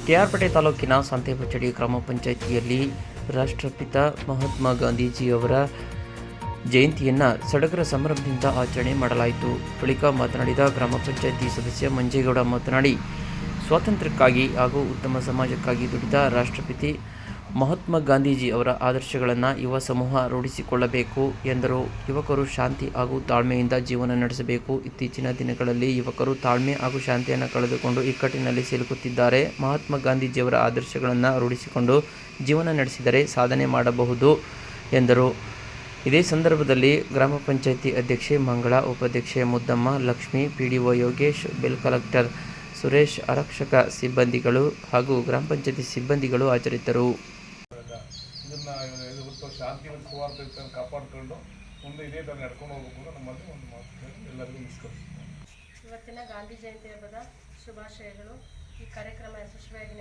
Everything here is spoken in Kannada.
ಕೆಆರ್ಪೇಟೆ ತಾಲೂಕಿನ ಸಂತೆಬೆಚ್ಚಡಿ ಗ್ರಾಮ ಪಂಚಾಯಿತಿಯಲ್ಲಿ ರಾಷ್ಟ್ರಪಿತ ಮಹಾತ್ಮ ಗಾಂಧೀಜಿಯವರ ಜಯಂತಿಯನ್ನು ಸಡಗರ ಸಂಭ್ರಮದಿಂದ ಆಚರಣೆ ಮಾಡಲಾಯಿತು. ಬಳಿಕ ಮಾತನಾಡಿದ ಗ್ರಾಮ ಪಂಚಾಯಿತಿ ಸದಸ್ಯ ಮಂಜೇಗೌಡ ಮಾತನಾಡಿ, ಸ್ವಾತಂತ್ರ್ಯಕ್ಕಾಗಿ ಹಾಗೂ ಉತ್ತಮ ಸಮಾಜಕ್ಕಾಗಿ ದುಡಿದ ರಾಷ್ಟ್ರಪಿತ ಮಹಾತ್ಮ ಗಾಂಧೀಜಿ ಅವರ ಆದರ್ಶಗಳನ್ನು ಯುವ ಸಮೂಹ ರೂಢಿಸಿಕೊಳ್ಳಬೇಕು ಎಂದರು. ಯುವಕರು ಶಾಂತಿ ಹಾಗೂ ತಾಳ್ಮೆಯಿಂದ ಜೀವನ ನಡೆಸಬೇಕು. ಇತ್ತೀಚಿನ ದಿನಗಳಲ್ಲಿ ಯುವಕರು ತಾಳ್ಮೆ ಹಾಗೂ ಶಾಂತಿಯನ್ನು ಕಳೆದುಕೊಂಡು ಇಕ್ಕಟ್ಟಿನಲ್ಲಿ ಸಿಲುಕುತ್ತಿದ್ದಾರೆ. ಮಹಾತ್ಮ ಗಾಂಧೀಜಿಯವರ ಆದರ್ಶಗಳನ್ನು ರೂಢಿಸಿಕೊಂಡು ಜೀವನ ನಡೆಸಿದರೆ ಸಾಧನೆ ಮಾಡಬಹುದು ಎಂದರು. ಇದೇ ಸಂದರ್ಭದಲ್ಲಿ ಗ್ರಾಮ ಪಂಚಾಯಿತಿ ಅಧ್ಯಕ್ಷೆ ಮಂಗಳಾ, ಉಪಾಧ್ಯಕ್ಷೆ Muddamma, Lakshmi, PDO Yogesh, bill collector Suresh, ಆರಕ್ಷಕ ಸಿಬ್ಬಂದಿಗಳು ಹಾಗೂ ಗ್ರಾಮ ಪಂಚಾಯಿತಿ ಸಿಬ್ಬಂದಿಗಳು ಹಾಜರಿದ್ದರು. ಇದನ್ನು ಶಾಂತಿ ಮತ್ತು ಸೌಹಾರ್ದತೆಯನ್ನು ಕಾಪಾಡಿಕೊಂಡು ಮುಂದೆ ಇದೇ ಥರ ನಡ್ಕೊಂಡು ಹೋಗಬೇಕು ನಮ್ಮಲ್ಲಿ ಒಂದು ಮಾತು ಎಲ್ಲರಿಗೂ ನಮಸ್ಕರಿಸ್ತೀನಿ. ಇವತ್ತಿನ ಗಾಂಧಿ ಜಯಂತಿ ಹಬ್ಬದ ಶುಭಾಶಯಗಳು. ಈ ಕಾರ್ಯಕ್ರಮ ಯಶಸ್ವಿಯಾಗಿ